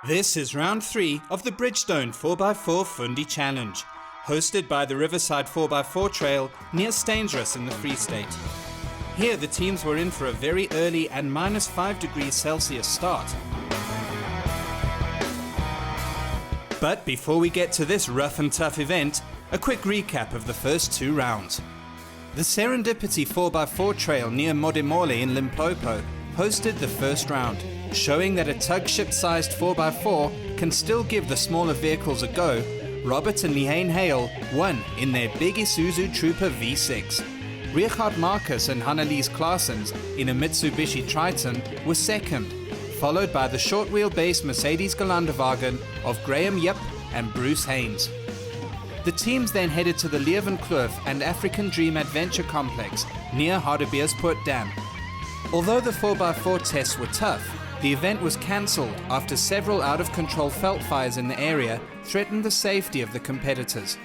This is round 3 of the Bridgestone 4x4 Fundi Challenge, hosted by the Riverside 4x4 trail near Stainsrus in the Free State. Here the teams were in for a very early and -5 degrees Celsius start. But before we get to this rough and tough event, a quick recap of the first 2 rounds. The Serendipity 4x4 trail near Modimolle in Limpopo hosted the first round, showing that a tug-ship-sized 4x4 can still give the smaller vehicles a go. Robert and Lihane Hale won in their big Isuzu Trooper V6. Richard Marcus and Hannelies Claessens in a Mitsubishi Triton were second, followed by the short-wheelbase Mercedes Gelandewagen of Graham Yip and Bruce Haynes. The teams then headed to the Leeuwenkloof and African Dream Adventure Complex near Hardebeespoort Dam. Although the 4x4 tests were tough, the event was cancelled after several out-of-control felt fires in the area threatened the safety of the competitors.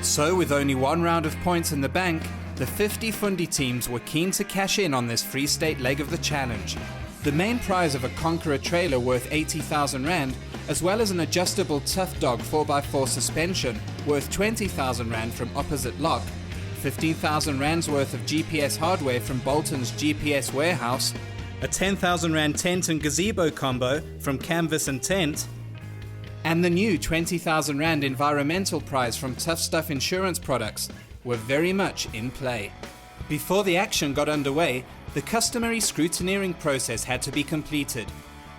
So with only 1 round of points in the bank, the 50 Fundi teams were keen to cash in on this Free State leg of the challenge. The main prize of a Conqueror trailer worth 80,000 Rand, as well as an adjustable Tough Dog 4x4 suspension worth 20,000 Rand from Opposite Lock, 15,000 Rands worth of GPS hardware from Bolton's GPS warehouse, a 10,000 Rand tent and gazebo combo from Canvas and Tent, and the new 20,000 Rand environmental prize from Tough Stuff Insurance Products were very much in play. Before the action got underway, the customary scrutineering process had to be completed.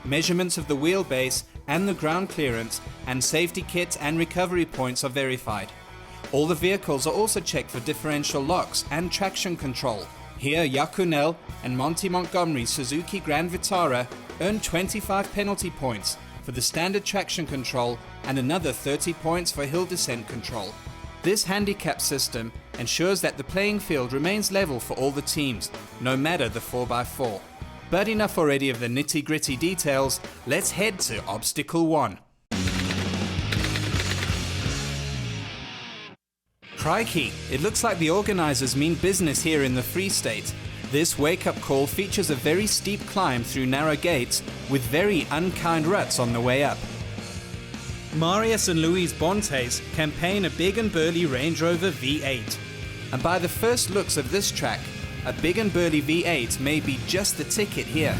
Measurements of the wheelbase and the ground clearance and safety kits and recovery points are verified. All the vehicles are also checked for differential locks and traction control. Here, Yakunel and Monty Montgomery Suzuki Grand Vitara earned 25 penalty points for the standard traction control and another 30 points for hill descent control. This handicap system ensures that the playing field remains level for all the teams, no matter the 4x4. But enough already of the nitty-gritty details, let's head to Obstacle 1. Crikey, it looks like the organisers mean business here in the Free State. This wake-up call features a very steep climb through narrow gates with very unkind ruts on the way up. Marius and Louise Bontes campaign a big and burly Range Rover V8. And by the first looks of this track, a big and burly V8 may be just the ticket here.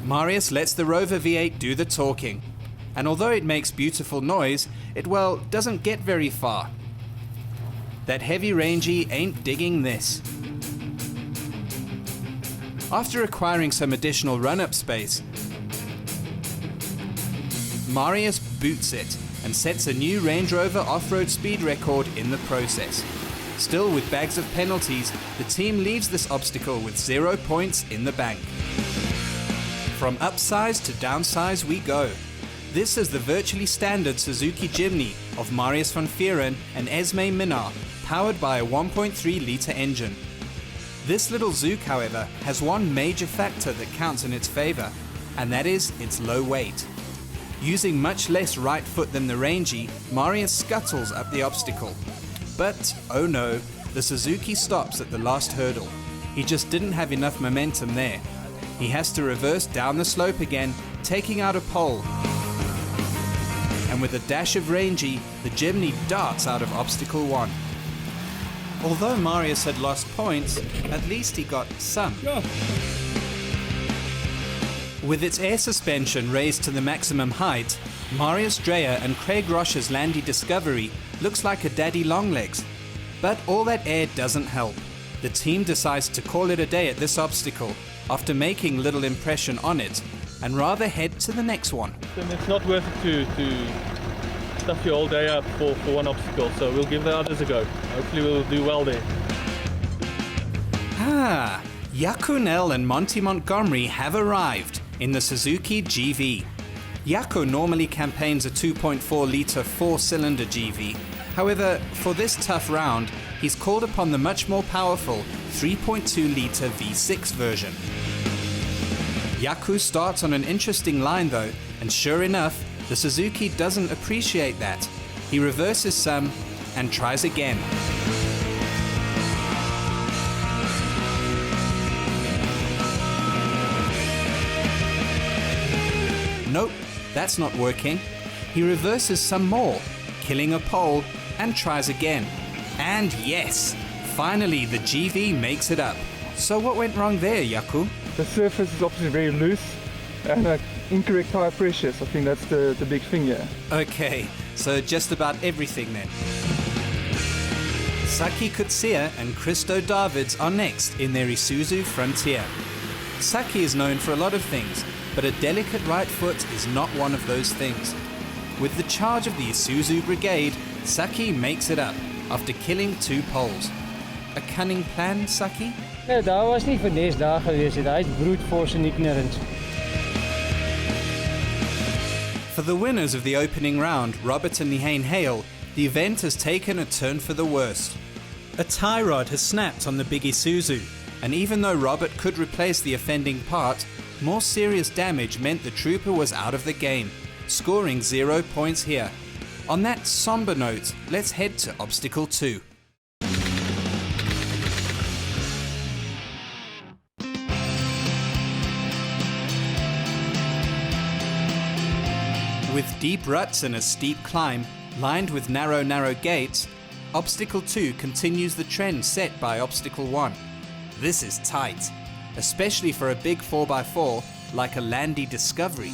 Marius lets the Rover V8 do the talking. And although it makes beautiful noise, it, well, doesn't get very far. That heavy rangy ain't digging this. After acquiring some additional run-up space, Marius boots it and sets a new Range Rover off-road speed record in the process. Still with bags of penalties, the team leaves this obstacle with 0 points in the bank. From upsize to downsize we go. This is the virtually standard Suzuki Jimny of Marius van Vieren and Esme Minnar, powered by a 1.3 litre engine. This little Zouk, however, has one major factor that counts in its favour, and that is its low weight. Using much less right foot than the Rangy, Marius scuttles up the obstacle. But, oh no, the Suzuki stops at the last hurdle. He just didn't have enough momentum there. He has to reverse down the slope again, taking out a pole. And with a dash of Rangy, the Jimny darts out of Obstacle 1. Although Marius had lost points, at least he got some. Yeah. With its air suspension raised to the maximum height, Marius Dreyer and Craig Roche's Landy Discovery looks like a daddy longlegs. But all that air doesn't help. The team decides to call it a day at this obstacle after making little impression on it, and rather head to the next one. And it's not worth it to stuff your whole day up for one obstacle, so we'll give the others a go. Hopefully we'll do well there. Ah, Yakunel and Monty Montgomery have arrived in the Suzuki GV. Yako normally campaigns a 2.4 litre 4-cylinder GV. However, for this tough round, he's called upon the much more powerful 3.2 litre V6 version. Yaku starts on an interesting line though, and sure enough, the Suzuki doesn't appreciate that. He reverses some and tries again. that's not working. He reverses some more, killing a pole, and tries again. And yes, finally the GV makes it up. So what went wrong there, Yaku? The surface is obviously very loose and incorrect tire pressures. I think that's the big thing here. Okay, so just about everything then. Saki Kutsia and Christo Davids are next in their Isuzu Frontier. Saki is known for a lot of things, but a delicate right foot is not one of those things. With the charge of the Isuzu Brigade, Saki makes it up after killing 2 poles. A cunning plan, Saki? Nee, daar was nie vir nes daar gewees het. Hy is brute force and ignorance. For the winners of the opening round, Robert and Nihane Hale, the event has taken a turn for the worst. A tie rod has snapped on the big Isuzu, and even though Robert could replace the offending part, more serious damage meant the trooper was out of the game, scoring 0 points here. On that somber note, let's head to Obstacle 2. With deep ruts and a steep climb, lined with narrow gates, Obstacle 2 continues the trend set by Obstacle 1. This is tight, especially for a big 4x4 like a Landy Discovery.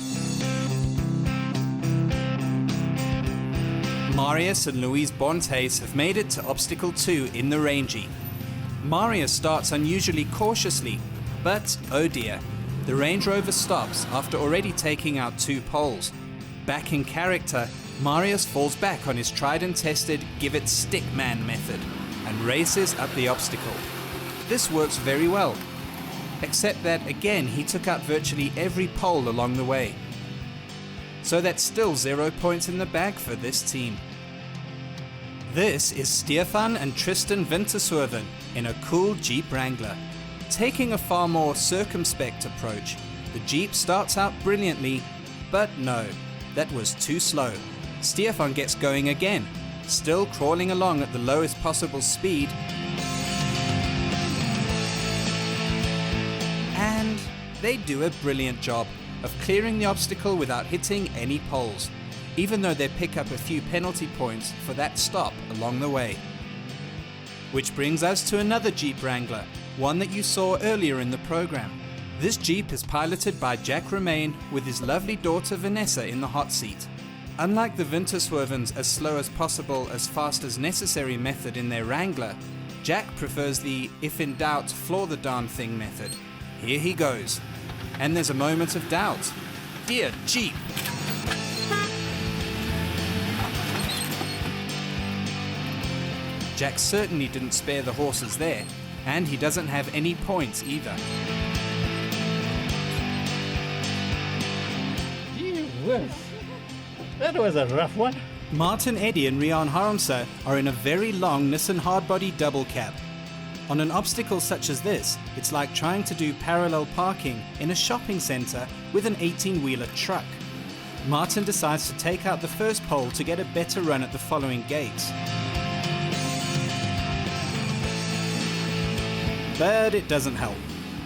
Marius and Louise Bontes have made it to Obstacle 2 in the Rangy. Marius starts unusually cautiously, but oh dear, the Range Rover stops after already taking out 2 poles. Back in character, Marius falls back on his tried and tested give it stickman method and races up the obstacle. This works very well, except that again he took out virtually every pole along the way. So that's still 0 points in the bag for this team. This is Stefan and Tristan Winterswerven in a cool Jeep Wrangler. Taking a far more circumspect approach, the Jeep starts out brilliantly, but no, that was too slow. Stefan gets going again, still crawling along at the lowest possible speed. And they do a brilliant job of clearing the obstacle without hitting any poles, even though they pick up a few penalty points for that stop along the way. Which brings us to another Jeep Wrangler, one that you saw earlier in the program. This Jeep is piloted by Jack Romain with his lovely daughter Vanessa in the hot seat. Unlike the Winterswervens as slow as possible, as fast as necessary method in their Wrangler, Jack prefers the if in doubt floor the darn thing method. Here he goes. And there's a moment of doubt. Dear Jeep! Jack certainly didn't spare the horses there, and he doesn't have any points either. Gee whiz. That was a rough one. Martin Eddy and Rian Harmsa are in a very long Nissan hardbody double cab. On an obstacle such as this, it's like trying to do parallel parking in a shopping centre with an 18-wheeler truck. Martin decides to take out the first pole to get a better run at the following gates. But it doesn't help.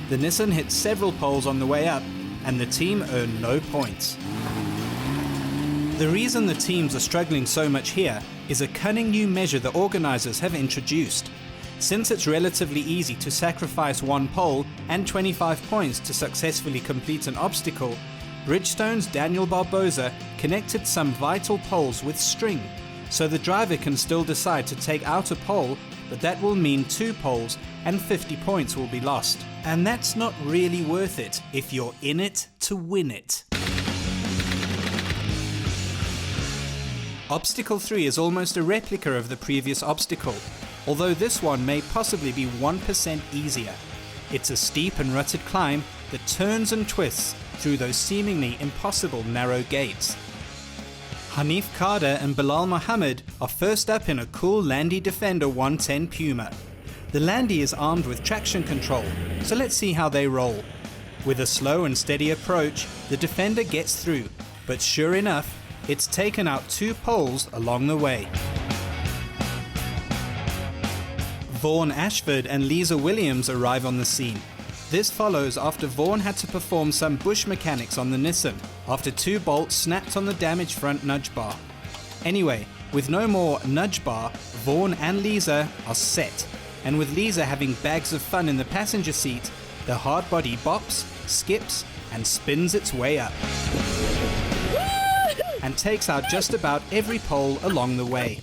The Nissan hits several poles on the way up, and the team earn no points. The reason the teams are struggling so much here is a cunning new measure the organisers have introduced. Since it's relatively easy to sacrifice 1 pole and 25 points to successfully complete an obstacle, Bridgestone's Daniel Barboza connected some vital poles with string, so the driver can still decide to take out a pole, but that will mean 2 poles and 50 points will be lost. And that's not really worth it if you're in it to win it. Obstacle 3 is almost a replica of the previous obstacle, although this one may possibly be 1% easier. It's a steep and rutted climb that turns and twists through those seemingly impossible narrow gates. Hanif Kader and Bilal Mohammed are first up in a cool Landy Defender 110 Puma. The Landy is armed with traction control, so let's see how they roll. With a slow and steady approach, the Defender gets through, but sure enough, it's taken out 2 poles along the way. Vaughan Ashford and Lisa Williams arrive on the scene. This follows after Vaughan had to perform some bush mechanics on the Nissan, after 2 bolts snapped on the damaged front nudge bar. Anyway, with no more nudge bar, Vaughan and Lisa are set, and with Lisa having bags of fun in the passenger seat, the hard body bops, skips, and spins its way up. And takes out just about every pole along the way.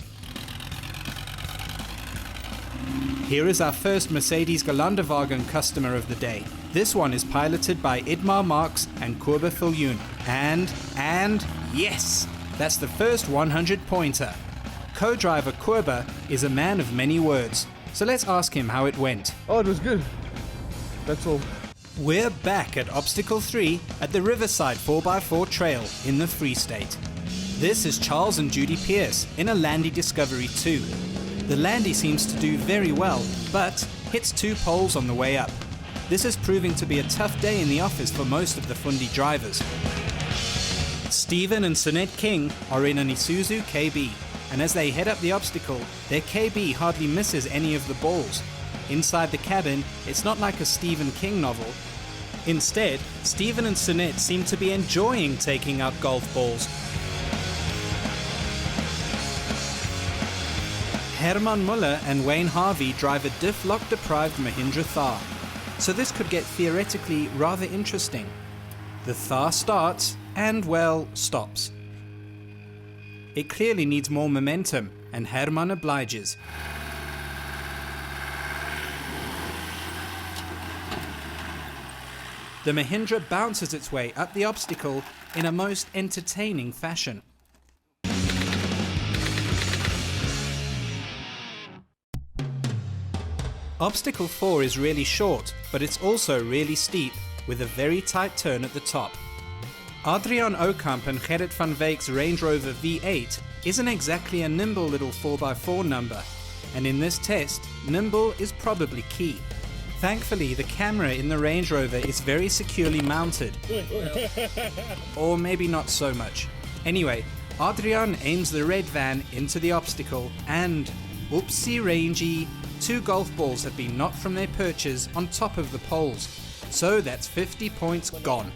Here is our first Mercedes Geländewagen customer of the day. This one is piloted by Idmar Marx and Kurbe Filjoen. And yes, that's the first 100-pointer. Co-driver Kurbe is a man of many words, so let's ask him how it went. Oh, it was good. That's all. We're back at Obstacle 3 at the Riverside 4x4 trail in the Free State. This is Charles and Judy Pierce in a Landy Discovery 2. The Landy seems to do very well, but hits 2 poles on the way up. This is proving to be a tough day in the office for most of the Fundi drivers. Stephen and Sunette King are in an Isuzu KB, and as they head up the obstacle, their KB hardly misses any of the balls. Inside the cabin, it's not like a Stephen King novel. Instead, Stephen and Sunette seem to be enjoying taking out golf balls. Herman Muller and Wayne Harvey drive a diff-lock-deprived Mahindra Thar, so this could get theoretically rather interesting. The Thar starts and, well, stops. It clearly needs more momentum, and Herman obliges. The Mahindra bounces its way up the obstacle in a most entertaining fashion. Obstacle 4 is really short, but it's also really steep, with a very tight turn at the top. Adriaan Oukamp and Gerrit van Wyck's Range Rover V8 isn't exactly a nimble little 4x4 number, and in this test, nimble is probably key. Thankfully, the camera in the Range Rover is very securely mounted. Or maybe not so much. Anyway, Adriaan aims the red van into the obstacle and, oopsie rangy, 2 golf balls have been knocked from their perches on top of the poles. So that's 50 points gone.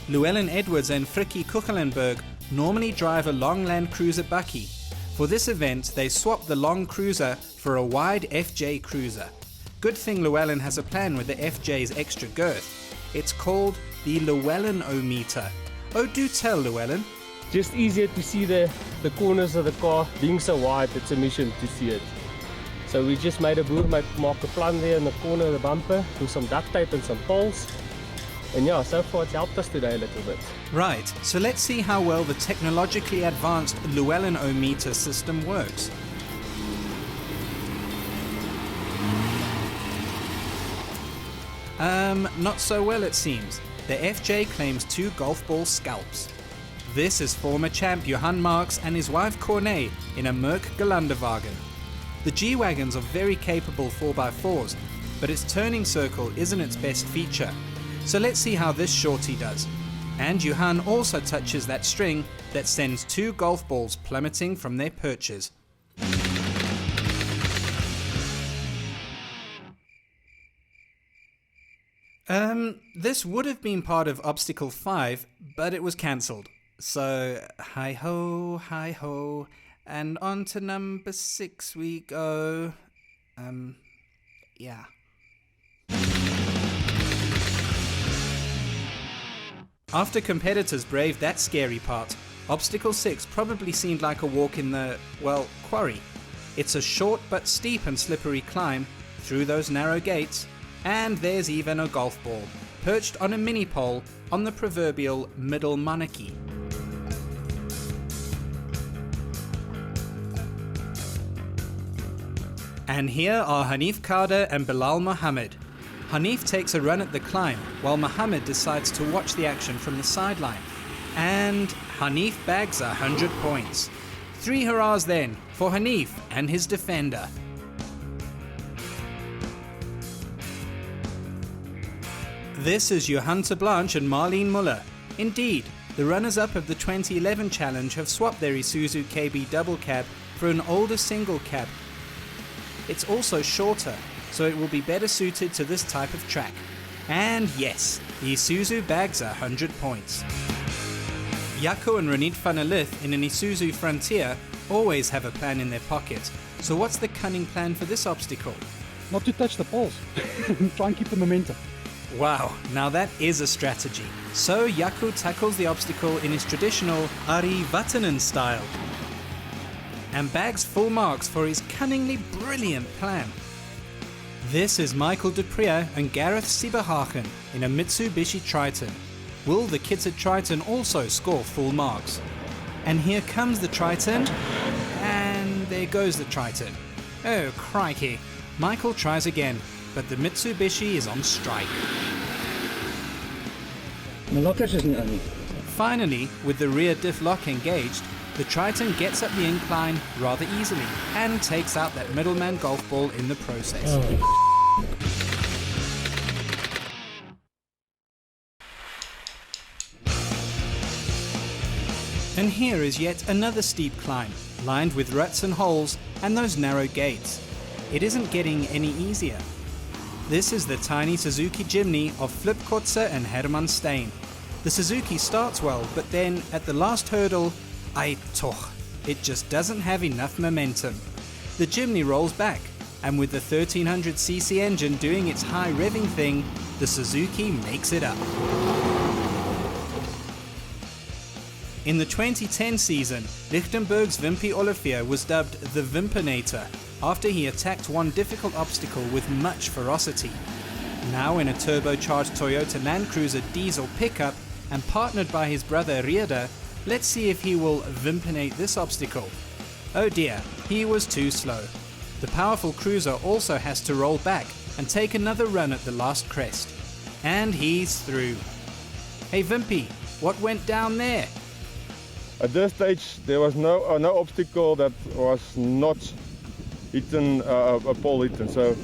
Llewellyn Edwards and Frikkie Kuchelenberg normally drive a long Land Cruiser bakkie. For this event, they swapped the long cruiser for a wide FJ cruiser. Good thing Llewellyn has a plan with the FJ's extra girth. It's called the Llewellyn-o-meter. Oh, do tell, Llewellyn. Just easier to see the corners of the car being so wide, it's a mission to see it. So we just made a mark a plan there in the corner of the bumper with some duct tape and some poles. And yeah, so far it's helped us today a little bit. Right, so let's see how well the technologically advanced Llewellyn-o-meter system works. Not so well it seems. The FJ claims 2 golf ball scalps. This is former champ Johan Marx and his wife Corné in a Merc Geländewagen. The G-Wagons are very capable 4x4s, but its turning circle isn't its best feature. So let's see how this shorty does. And Johan also touches that string that sends 2 golf balls plummeting from their perches. This would have been part of Obstacle 5, but it was cancelled. So, hi-ho, and on to number 6 we go. Yeah. After competitors braved that scary part, Obstacle 6 probably seemed like a walk in the, well, quarry. It's a short but steep and slippery climb through those narrow gates, and there's even a golf ball, perched on a mini pole on the proverbial middle monarchy. And here are Hanif Kader and Bilal Mohammed. Hanif takes a run at the climb, while Mohammed decides to watch the action from the sideline. And Hanif bags 100 points. 3 hurrahs then for Hanif and his defender. This is Johan Blanche and Marlene Muller. Indeed, the runners-up of the 2011 challenge have swapped their Isuzu KB double cab for an older single cab. It's also shorter, so it will be better suited to this type of track. And yes, the Isuzu bags 100 points. Jaco and Reniet van der Lith in an Isuzu Frontier always have a plan in their pocket. So what's the cunning plan for this obstacle? Not to touch the poles. Try and keep the momentum. Wow, now that is a strategy. So Jaco tackles the obstacle in his traditional Ari Vatanen style and bags full marks for his cunningly brilliant plan. This is Michael de Prier and Gareth Sieberhagen in a Mitsubishi Triton. Will the kids at Triton also score full marks? And here comes the Triton, and there goes the Triton. Oh crikey. Michael tries again, but the Mitsubishi is on strike. Finally, with the rear diff lock engaged, the Triton gets up the incline rather easily and takes out that middleman golf ball in the process. And here is yet another steep climb, lined with ruts and holes and those narrow gates. It isn't getting any easier. This is the tiny Suzuki Jimny of Flip Kotze and Herman Steen. The Suzuki starts well, but then at the last hurdle, it just doesn't have enough momentum. The Jimny rolls back, and with the 1300cc engine doing its high revving thing, the Suzuki makes it up. In the 2010 season, Lichtenberg's Wimpy Olivier was dubbed the Wimpinator after he attacked one difficult obstacle with much ferocity. Now in a turbocharged Toyota Land Cruiser diesel pickup and partnered by his brother Rieder, let's see if he will Wimpinate this obstacle. Oh dear, he was too slow. The powerful cruiser also has to roll back and take another run at the last crest. And he's through. Hey Wimpy, what went down there? At this stage there was no obstacle that was not hitting a pole hitting. So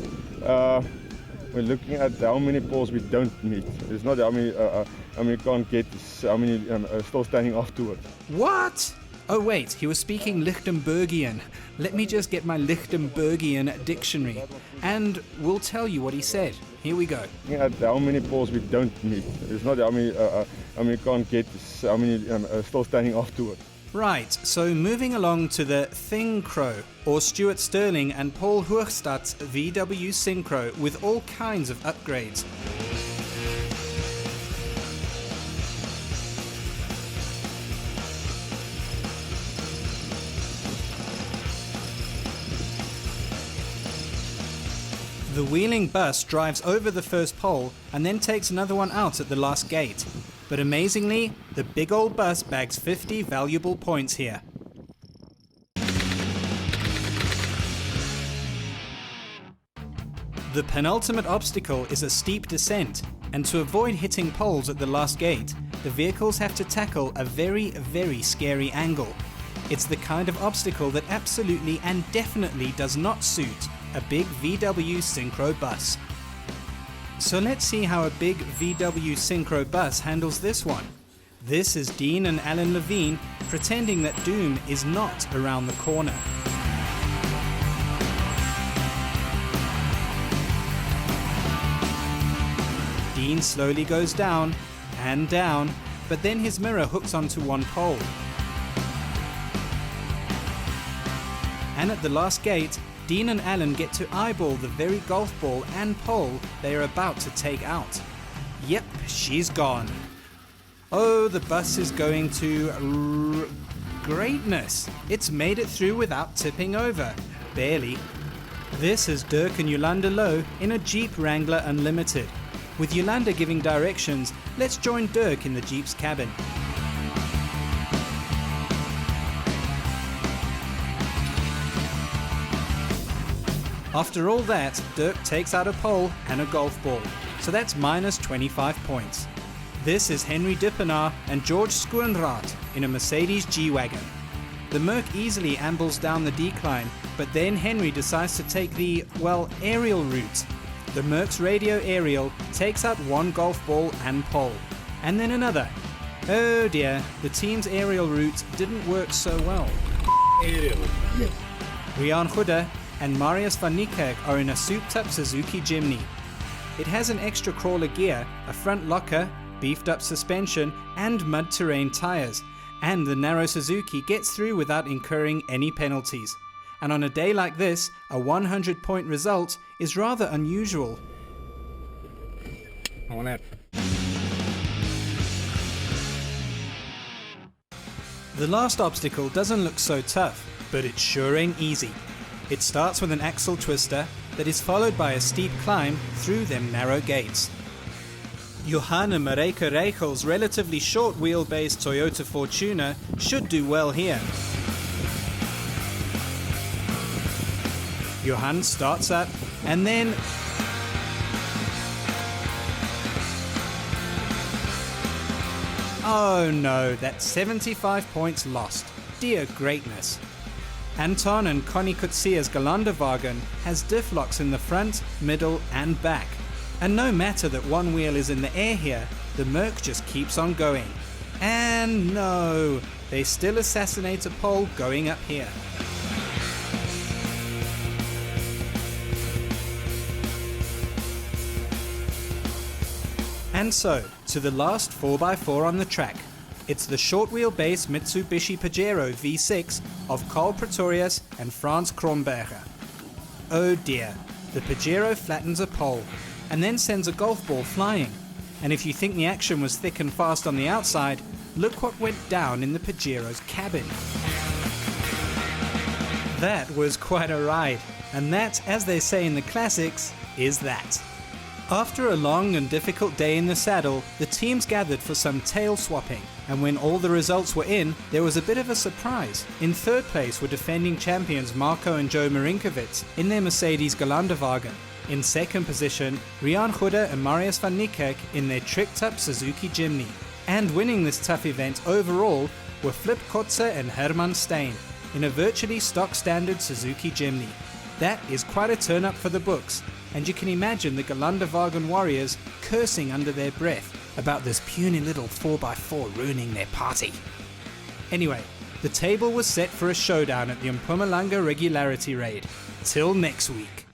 we're looking at how many poles we don't meet. It's not how many can't get, how many still standing afterward. What? Oh wait, he was speaking Lichtenbergian. Let me just get my Lichtenbergian dictionary and we'll tell you what he said. Here we go. Looking at how many poles we don't meet. It's not how many can't get, how many still standing afterward. Right, so moving along to the Thing Crow, or Stuart Sterling and Paul Hoogstad's VW Synchro with all kinds of upgrades. The wheeling bus drives over the first pole and then takes another one out at the last gate. But amazingly, the big old bus bags 50 valuable points here. The penultimate obstacle is a steep descent, and to avoid hitting poles at the last gate, the vehicles have to tackle a very, very scary angle. It's the kind of obstacle that absolutely and definitely does not suit a big VW Synchro bus. So let's see how a big VW Synchro bus handles this one. This is Dean and Alan Levine pretending that doom is not around the corner. Dean slowly goes down and down, but then his mirror hooks onto one pole. And at the last gate, Dean and Alan get to eyeball the very golf ball and pole they are about to take out. Yep, she's gone. Oh, the bus is going to greatness. It's made it through without tipping over. Barely. This is Dirk and Yolanda Lowe in a Jeep Wrangler Unlimited. With Yolanda giving directions, let's join Dirk in the Jeep's cabin. After all that, Dirk takes out a pole and a golf ball, so that's minus 25 points. This is Henry Dippenaar and George Schoenrath in a Mercedes G-Wagon. The Merc easily ambles down the decline, but then Henry decides to take the, aerial route. The Merc's radio aerial takes out one golf ball and pole, and then another. Oh dear, the team's aerial route didn't work so well. Rian Goede and Marius van Niekerk are in a souped-up Suzuki Jimny. It has an extra crawler gear, a front locker, beefed-up suspension, and mud-terrain tires. And the narrow Suzuki gets through without incurring any penalties. And on a day like this, a 100-point result is rather unusual. On that. The last obstacle doesn't look so tough, but it sure ain't easy. It starts with an axle twister that is followed by a steep climb through them narrow gates. Johanna Mareka Reichel's relatively short wheelbase Toyota Fortuner should do well here. Johan starts up and then oh no, that's 75 points lost. Dear greatness. Anton and Connie Kutsia's Gelanderwagen has diff locks in the front, middle and back. And no matter that one wheel is in the air here, the Merc just keeps on going. And no, they still assassinate a pole going up here. And so, to the last 4x4 on the track. It's the short wheelbase Mitsubishi Pajero V6 of Carl Pretorius and Franz Kronberger. Oh dear, the Pajero flattens a pole and then sends a golf ball flying. And if you think the action was thick and fast on the outside, look what went down in the Pajero's cabin. That was quite a ride, and that, as they say in the classics, is that. After a long and difficult day in the saddle, the teams gathered for some tail swapping, and when all the results were in, there was a bit of a surprise. In third place were defending champions Marco and Joe Marinkovic in their Mercedes Gelanderwagen. In second position, Rian Goede and Marius van Niekerk in their tricked-up Suzuki Jimny. And winning this tough event overall were Flip Kotze and Herman Stein in a virtually stock-standard Suzuki Jimny. That is quite a turn-up for the books, and you can imagine the Gelanderwagen warriors cursing under their breath about this puny little 4x4 ruining their party. Anyway, the table was set for a showdown at the Mpumalanga regularity raid. Till next week.